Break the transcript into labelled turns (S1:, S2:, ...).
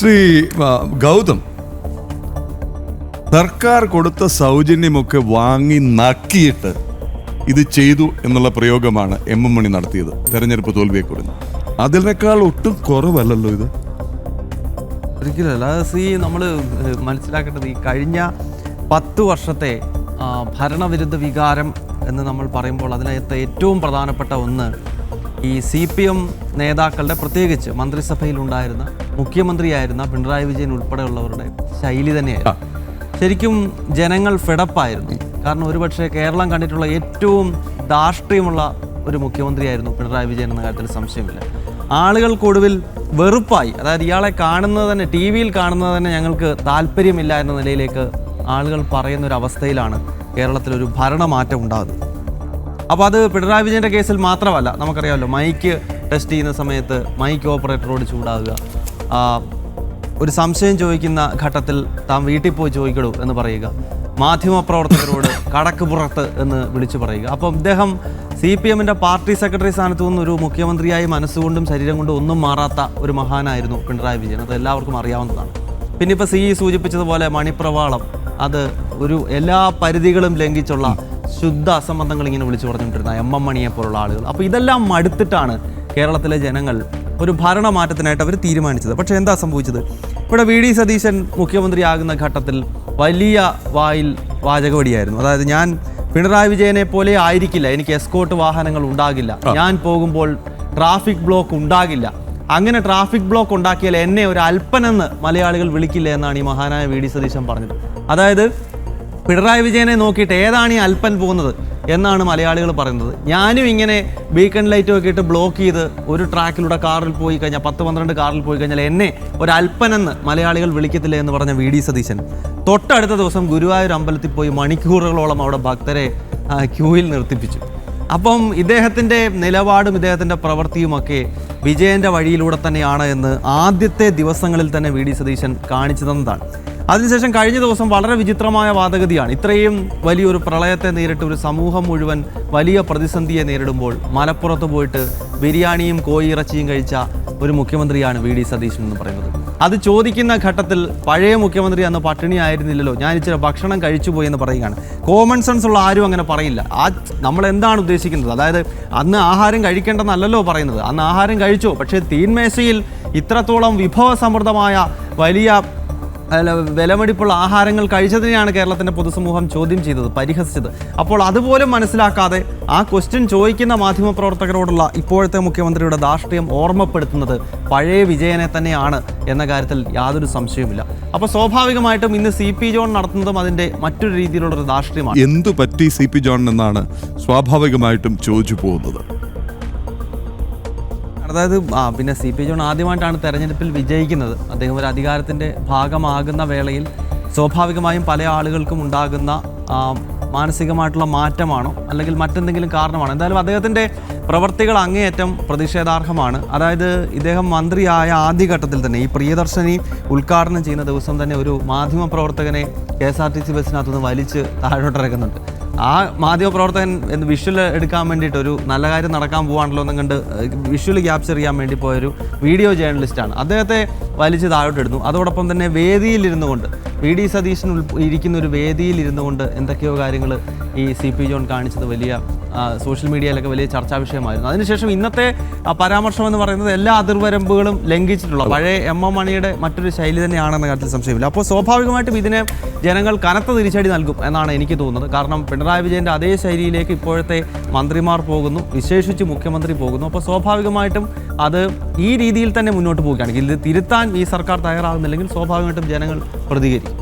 S1: ശ്രീ ഗൗതം, സർക്കാർ കൊടുത്ത സൗജന്യമൊക്കെ വാങ്ങി നക്കിയിട്ട് ഇത് ചെയ്തു എന്നുള്ള പ്രയോഗമാണ് എം മണി നടത്തിയത് തെരഞ്ഞെടുപ്പ് തോൽവിയെക്കുറിച്ച്. അതിനേക്കാൾ ഒട്ടും കുറവല്ലല്ലോ ഇത്.
S2: ഒരിക്കലല്ല. നമ്മൾ മനസ്സിലാക്കേണ്ടത് ഈ കഴിഞ്ഞ 10 വർഷത്തെ ഭരണവിരുദ്ധ വികാരം എന്ന് നമ്മൾ പറയുമ്പോൾ അതിനകത്ത് ഏറ്റവും പ്രധാനപ്പെട്ട ഒന്ന് ഈ CPM നേതാക്കളുടെ, പ്രത്യേകിച്ച് മന്ത്രിസഭയിലുണ്ടായിരുന്ന മുഖ്യമന്ത്രിയായിരുന്ന പിണറായി വിജയൻ ഉൾപ്പെടെയുള്ളവരുടെ ശൈലി തന്നെയായിരുന്നു. ശരിക്കും ജനങ്ങൾ ഫെഡപ്പായിരുന്നു. കാരണം ഒരുപക്ഷെ കേരളം കണ്ടിട്ടുള്ള ഏറ്റവും ധാർഷ്ട്യമുള്ള ഒരു മുഖ്യമന്ത്രിയായിരുന്നു പിണറായി വിജയൻ എന്ന കാര്യത്തിൽ സംശയമില്ല. ആളുകൾക്കൊടുവിൽ വെറുപ്പായി. അതായത് ഇയാളെ കാണുന്നത് തന്നെ, TV-യിൽ കാണുന്നത് തന്നെ ഞങ്ങൾക്ക് താല്പര്യമില്ല എന്ന നിലയിലേക്ക് ആളുകൾ പറയുന്നൊരവസ്ഥയിലാണ് കേരളത്തിലൊരു ഭരണമാറ്റം ഉണ്ടാകുന്നത്. അപ്പോൾ അത് പിണറായി വിജയൻ്റെ കേസിൽ മാത്രമല്ല, നമുക്കറിയാമല്ലോ, മൈക്ക് ടെസ്റ്റ് ചെയ്യുന്ന സമയത്ത് മൈക്ക് ഓപ്പറേറ്ററോട് ചൂടാവുക, ഒരു സംശയം ചോദിക്കുന്ന ഘട്ടത്തിൽ താൻ വീട്ടിൽ പോയി ചോദിക്കടൂ എന്ന് പറയുക, മാധ്യമപ്രവർത്തകരോട് കടക്ക് പുറത്ത് എന്ന് വിളിച്ചു പറയുക. അപ്പം ഇദ്ദേഹം CPM-ൻ്റെ പാർട്ടി സെക്രട്ടറി സ്ഥാനത്തു നിന്നൊരു മുഖ്യമന്ത്രിയായി മനസ്സുകൊണ്ടും ശരീരം കൊണ്ടും ഒന്നും മാറാത്ത ഒരു മഹാനായിരുന്നു പിണറായി വിജയൻ. അത് എല്ലാവർക്കും അറിയാവുന്നതാണ്. പിന്നെ ഇപ്പോൾ സൂചിപ്പിച്ചതുപോലെ മണിപ്രവാളം, അത് ഒരു എല്ലാ പരിധികളും ലംഘിച്ചുള്ള ശുദ്ധ അസംബന്ധങ്ങൾ ഇങ്ങനെ വിളിച്ചു പറഞ്ഞുകൊണ്ടിരുന്ന MM മണിയെ പോലുള്ള ആളുകൾ. അപ്പോൾ ഇതെല്ലാം മടുത്തിട്ടാണ് കേരളത്തിലെ ജനങ്ങൾ ഒരു ഭരണമാറ്റത്തിനായിട്ട് അവർ തീരുമാനിച്ചത്. പക്ഷേ എന്താ സംഭവിച്ചത്? ഇവിടെ VD സതീശൻ മുഖ്യമന്ത്രിയാകുന്ന ഘട്ടത്തിൽ വലിയ വാചകവടിയായിരുന്നു. അതായത് ഞാൻ പിണറായി വിജയനെ പോലെ ആയിരിക്കില്ല, എനിക്ക് എസ്കോർട്ട് വാഹനങ്ങൾ ഉണ്ടാകില്ല, ഞാൻ പോകുമ്പോൾ ട്രാഫിക് ബ്ലോക്ക് ഉണ്ടാകില്ല, അങ്ങനെ ട്രാഫിക് ബ്ലോക്ക് ഉണ്ടാക്കിയാൽ എന്നെ ഒരു അല്പനെന്ന് മലയാളികൾ വിളിക്കില്ല എന്നാണ് ഈ മഹാനായ VD സതീശൻ പറഞ്ഞത്. അതായത് പിണറായി വിജയനെ നോക്കിയിട്ട് ഏതാണ് ഈ അല്പൻ പോകുന്നത് എന്നാണ് മലയാളികൾ പറയുന്നത്. ഞാനും ഇങ്ങനെ ബീക്കൺ ലൈറ്റ് ഒക്കെ ഇട്ട് ബ്ലോക്ക് ചെയ്ത് ഒരു ട്രാക്കിലൂടെ കാറിൽ പോയി കഴിഞ്ഞാൽ, 10-12 കാറിൽ പോയി കഴിഞ്ഞാൽ എന്നെ ഒരു അല്പനെന്ന് മലയാളികൾ വിളിക്കത്തില്ല എന്ന് പറഞ്ഞ VD സതീശൻ തൊട്ടടുത്ത ദിവസം ഗുരുവായൂർ അമ്പലത്തിൽ പോയി മണിക്കൂറുകളോളം അവിടെ ഭക്തരെ ക്യൂവിൽ നിർത്തിപ്പിച്ചു. അപ്പം ഇദ്ദേഹത്തിൻ്റെ നിലപാടും ഇദ്ദേഹത്തിൻ്റെ പ്രവൃത്തിയുമൊക്കെ വിജയൻ്റെ വഴിയിലൂടെ തന്നെയാണ് എന്ന് ആദ്യത്തെ ദിവസങ്ങളിൽ തന്നെ VD സതീശൻ കാണിച്ചു തന്നതാണ്. അതിനുശേഷം കഴിഞ്ഞ ദിവസം വളരെ വിചിത്രമായ വാദഗതിയാണ്. ഇത്രയും വലിയൊരു പ്രളയത്തെ നേരിട്ട് ഒരു സമൂഹം മുഴുവൻ വലിയ പ്രതിസന്ധിയെ നേരിടുമ്പോൾ മലപ്പുറത്ത് പോയിട്ട് ബിരിയാണിയും കോഴിയിറച്ചിയും കഴിച്ച ഒരു മുഖ്യമന്ത്രിയാണ് VD സതീശൻ എന്ന് പറയുന്നത്. അത് ചോദിക്കുന്ന ഘട്ടത്തിൽ പഴയ മുഖ്യമന്ത്രി അന്ന് പട്ടിണി ആയിരുന്നില്ലല്ലോ, ഞാൻ ഇച്ചിരി ഭക്ഷണം കഴിച്ചു പോയി എന്ന് പറയുകയാണ്. കോമൺ സെൻസ് ഉള്ള ആരും അങ്ങനെ പറയില്ല. നമ്മൾ എന്താണ് ഉദ്ദേശിക്കുന്നത്? അതായത് അന്ന് ആഹാരം കഴിക്കേണ്ടെന്നല്ലല്ലോ പറയുന്നത്, അന്ന് ആഹാരം കഴിച്ചോ, പക്ഷേ തീന്മേശയിൽ ഇത്രത്തോളം വിഭവസമൃദ്ധമായ വലിയ വിലമടിപ്പുള്ള ആഹാരങ്ങൾ കഴിച്ചതിനെയാണ് കേരളത്തിൻ്റെ പൊതുസമൂഹം ചോദ്യം ചെയ്തത്, പരിഹസിച്ചത്. അപ്പോൾ അതുപോലും മനസ്സിലാക്കാതെ ആ ക്വസ്റ്റ്യൻ ചോദിക്കുന്ന മാധ്യമപ്രവർത്തകരോടുള്ള ഇപ്പോഴത്തെ മുഖ്യമന്ത്രിയുടെ ധാർഷ്ട്യം ഓർമ്മപ്പെടുത്തുന്നത് പഴയ വിജയനെ തന്നെയാണ് എന്ന കാര്യത്തിൽ യാതൊരു സംശയവുമില്ല. അപ്പോൾ സ്വാഭാവികമായിട്ടും ഇന്ന് CP ജോൺ നടത്തുന്നതും അതിൻ്റെ മറ്റൊരു രീതിയിലുള്ളൊരു ധാർഷ്ട്യമാണ്.
S1: എന്തു പറ്റി CP ജോൺ എന്നാണ് സ്വാഭാവികമായിട്ടും ചോദിച്ചു പോകുന്നത്.
S2: അതായത് പിന്നെ CP ജോൺ ആദ്യമായിട്ടാണ് തെരഞ്ഞെടുപ്പിൽ വിജയിക്കുന്നത്. അദ്ദേഹം ഒരു അധികാരത്തിൻ്റെ ഭാഗമാകുന്ന വേളയിൽ സ്വാഭാവികമായും പല ആളുകൾക്കും ഉണ്ടാകുന്ന മാനസികമായിട്ടുള്ള മാറ്റമാണോ അല്ലെങ്കിൽ മറ്റെന്തെങ്കിലും കാരണമാണോ, എന്തായാലും അദ്ദേഹത്തിൻ്റെ പ്രവർത്തികൾ അങ്ങേയറ്റം പ്രതിഷേധാർഹമാണ്. അതായത് ഇദ്ദേഹം മന്ത്രിയായ ആദ്യഘട്ടത്തിൽ തന്നെ ഈ പ്രിയദർശിനി ഉദ്ഘാടനം ചെയ്യുന്ന ദിവസം തന്നെ ഒരു മാധ്യമപ്രവർത്തകനെ KSRTC ബസ്സിനകത്തുനിന്ന് വലിച്ച് താഴോട്ടിറക്കുന്നുണ്ട്. ആ മാധ്യമപ്രവർത്തകൻ വിഷ്വൽ എടുക്കാൻ വേണ്ടിയിട്ട് ഒരു നല്ല കാര്യം നടക്കാൻ പോവാണല്ലോ എന്നും കണ്ട് വിഷ്വൽ ക്യാപ്ചർ ചെയ്യാൻ വേണ്ടി പോയൊരു വീഡിയോ ജേർണലിസ്റ്റാണ്. അദ്ദേഹത്തെ വലിച്ച് താഴോട്ടിടുന്നു. അതോടൊപ്പം തന്നെ വേദിയിലിരുന്നു കൊണ്ട്, VD സതീശൻ ഇരിക്കുന്ന ഒരു വേദിയിലിരുന്നു കൊണ്ട് എന്തൊക്കെയോ കാര്യങ്ങൾ ഈ CP ജോൺ കാണിച്ചത് വലിയ സോഷ്യൽ മീഡിയയിലൊക്കെ വലിയ ചർച്ചാ വിഷയമായിരുന്നു. അതിനുശേഷം ഇന്നത്തെ പരാമർശം എന്ന് പറയുന്നത് എല്ലാ അതിർവരമ്പുകളും ലംഘിച്ചിട്ടുള്ള പഴയ MM മണിയുടെ മറ്റൊരു ശൈലി തന്നെയാണെന്ന കാര്യത്തിൽ സംശയമില്ല. അപ്പോൾ സ്വാഭാവികമായിട്ടും ഇതിനെ ജനങ്ങൾ കനത്ത തിരിച്ചടി നൽകും എന്നാണ് എനിക്ക് തോന്നുന്നത്. കാരണം പിണറായി വിജയൻ്റെ അതേ ശൈലിയിലേക്ക് ഇപ്പോഴത്തെ മന്ത്രിമാർ പോകുന്നു, വിശേഷിച്ച് മുഖ്യമന്ത്രി പോകുന്നു. അപ്പോൾ സ്വാഭാവികമായിട്ടും അത് ഈ രീതിയിൽ തന്നെ മുന്നോട്ട് പോവുകയാണെങ്കിൽ ഇത് തിരുത്താൻ ഈ സർക്കാർ തയ്യാറാകുന്നില്ലെങ്കിൽ സ്വാഭാവികമായിട്ടും ജനങ്ങൾ പ്രതികരിക്കും.